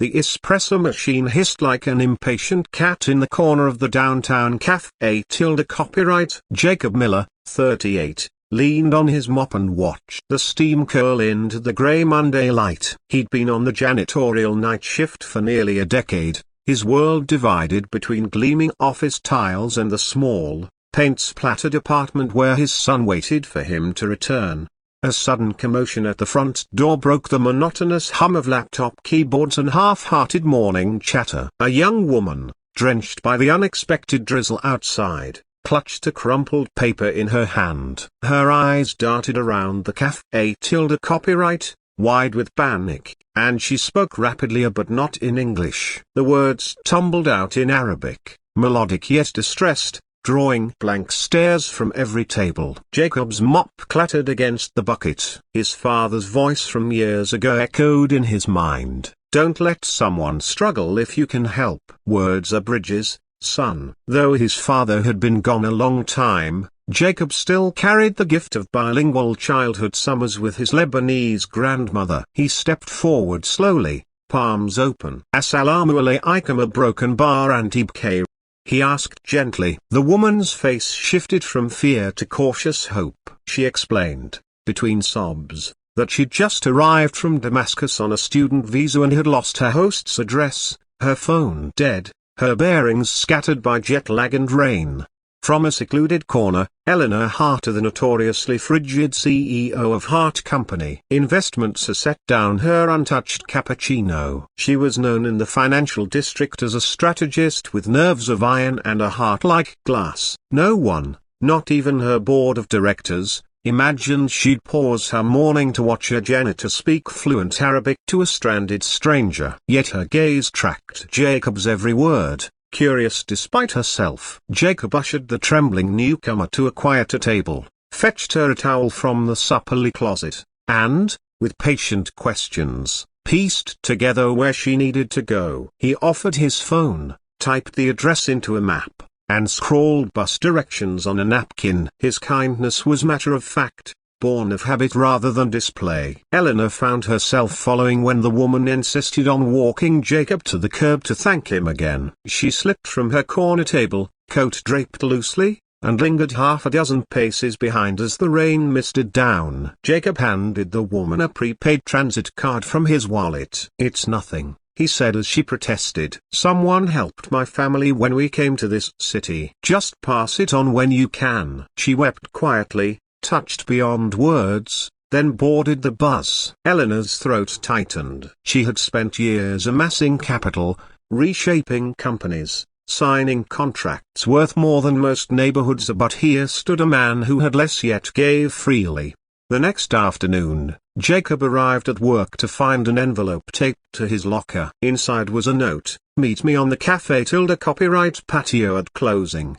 The espresso machine hissed like an impatient cat in the corner of the downtown cafe. Copyright Jacob Miller, 38, leaned on his mop and watched the steam curl into the grey Monday light. He'd been on the janitorial night shift for nearly a decade, his world divided between gleaming office tiles and the small, paint-splattered apartment where his son waited for him to return. A sudden commotion at the front door broke the monotonous hum of laptop keyboards and half-hearted morning chatter. A young woman, drenched by the unexpected drizzle outside, clutched a crumpled paper in her hand. Her eyes darted around the cafe. Copyright, wide with panic, and she spoke rapidly but not in English. The words tumbled out in Arabic, melodic yet distressed, drawing blank stares from every table. Jacob's mop clattered against the bucket. His father's voice from years ago echoed in his mind. Don't let someone struggle if you can help. Words are bridges, son. Though his father had been gone a long time, Jacob still carried the gift of bilingual childhood summers with his Lebanese grandmother. He stepped forward slowly, palms open. Assalamu alaikum, a broken bar antibk, he asked gently. The woman's face shifted from fear to cautious hope. She explained, between sobs, that she'd just arrived from Damascus on a student visa and had lost her host's address, her phone dead, her bearings scattered by jet lag and rain. From a secluded corner, Eleanor Hart, the notoriously frigid CEO of Hart Company Investments, set down her untouched cappuccino. She was known in the financial district as a strategist with nerves of iron and a heart like glass. No one, not even her board of directors, imagined she'd pause her morning to watch a janitor speak fluent Arabic to a stranded stranger. Yet her gaze tracked Jacob's every word. Curious despite herself, Jacob ushered the trembling newcomer to a quieter table, fetched her a towel from the supperly closet, and, with patient questions, pieced together where she needed to go. He offered his phone, typed the address into a map, and scrawled bus directions on a napkin. His kindness was matter of fact, born of habit rather than display. Eleanor found herself following when the woman insisted on walking Jacob to the curb to thank him again. She slipped from her corner table, coat draped loosely, and lingered half a dozen paces behind as the rain misted down. Jacob handed the woman a prepaid transit card from his wallet. It's nothing, he said as she protested. Someone helped my family when we came to this city. Just pass it on when you can. She wept quietly, touched beyond words, then boarded the bus. Eleanor's throat tightened. She had spent years amassing capital, reshaping companies, signing contracts worth more than most neighborhoods, but here stood a man who had less yet gave freely. The next afternoon, Jacob arrived at work to find an envelope taped to his locker. Inside was a note: meet me on the cafe copyright patio at closing.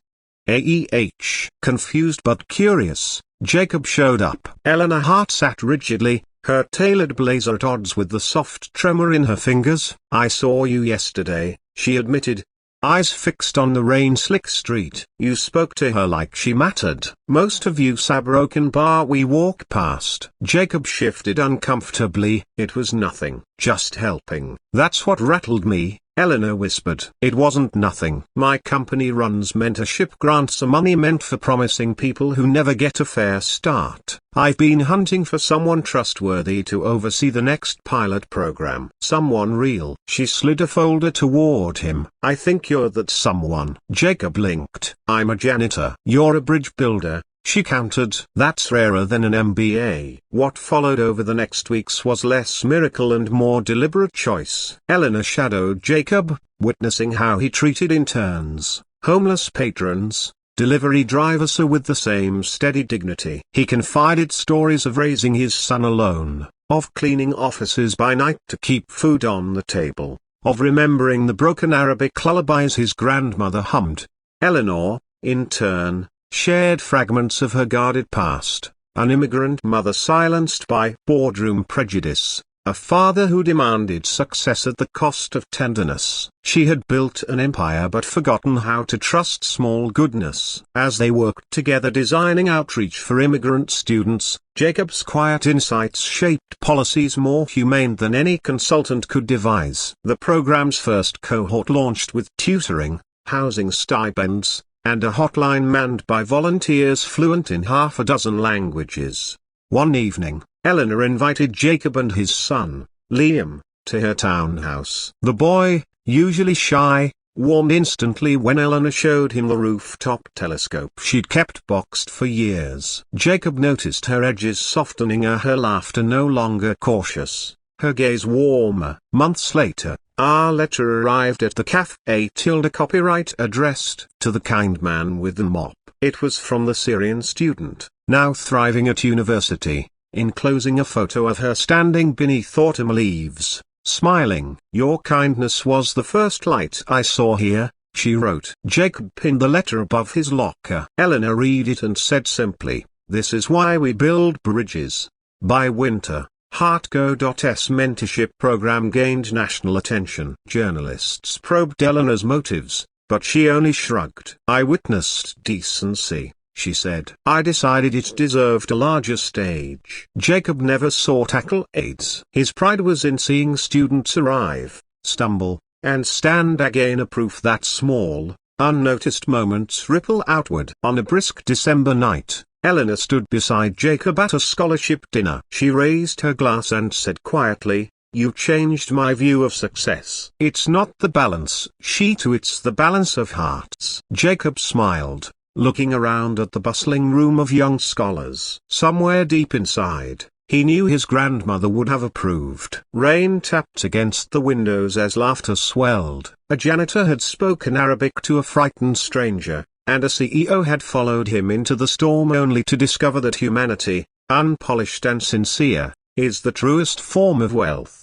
Confused but curious, Jacob showed up. Eleanor Hart sat rigidly, her tailored blazer at odds with the soft tremor in her fingers. I saw you yesterday, she admitted, eyes fixed on the rain-slick street. You spoke to her like she mattered. Most of you saw a broken bar we walk past. Jacob shifted uncomfortably. It was nothing. Just helping. That's what rattled me, Eleanor whispered. It wasn't nothing. My company runs mentorship grants, a money meant for promising people who never get a fair start. I've been hunting for someone trustworthy to oversee the next pilot program. Someone real. She slid a folder toward him. I think you're that someone. Jacob blinked. I'm a janitor. You're a bridge builder, she countered. That's rarer than an MBA. What followed over the next weeks was less miracle and more deliberate choice. Eleanor shadowed Jacob, witnessing how he treated interns, homeless patrons, delivery drivers with the same steady dignity. He confided stories of raising his son alone, of cleaning offices by night to keep food on the table, of remembering the broken Arabic lullabies his grandmother hummed. Eleanor, in turn, shared fragments of her guarded past, an immigrant mother silenced by boardroom prejudice, a father who demanded success at the cost of tenderness. She had built an empire but forgotten how to trust small goodness. As they worked together designing outreach for immigrant students, Jacob's quiet insights shaped policies more humane than any consultant could devise. The program's first cohort launched with tutoring, housing stipends, and a hotline manned by volunteers fluent in half a dozen languages. One evening, Eleanor invited Jacob and his son, Liam, to her townhouse. The boy, usually shy, warmed instantly when Eleanor showed him the rooftop telescope she'd kept boxed for years. Jacob noticed her edges softening, her laughter no longer cautious, her gaze warmer. Months later, our letter arrived at the cafe. Copyright addressed to the kind man with the mop. It was from the Syrian student, now thriving at university, enclosing a photo of her standing beneath autumn leaves, smiling. "Your kindness was the first light I saw here," she wrote. Jacob pinned the letter above his locker. Eleanor read it and said simply, "This is why we build bridges." By winter, HeartGo.'s mentorship program gained national attention. Journalists probed Eleanor's motives, but she only shrugged. "I witnessed decency," she said. "I decided it deserved a larger stage." Jacob never sought accolades. His pride was in seeing students arrive, stumble, and stand again, a proof that small, unnoticed moments ripple outward. On a brisk December night, Eleanor stood beside Jacob at a scholarship dinner. She raised her glass and said quietly, "You've changed my view of success. It's not the balance sheet, it's the balance of hearts." Jacob smiled, looking around at the bustling room of young scholars. Somewhere deep inside, he knew his grandmother would have approved. Rain tapped against the windows as laughter swelled. A janitor had spoken Arabic to a frightened stranger, and a CEO had followed him into the storm only to discover that humanity, unpolished and sincere, is the truest form of wealth.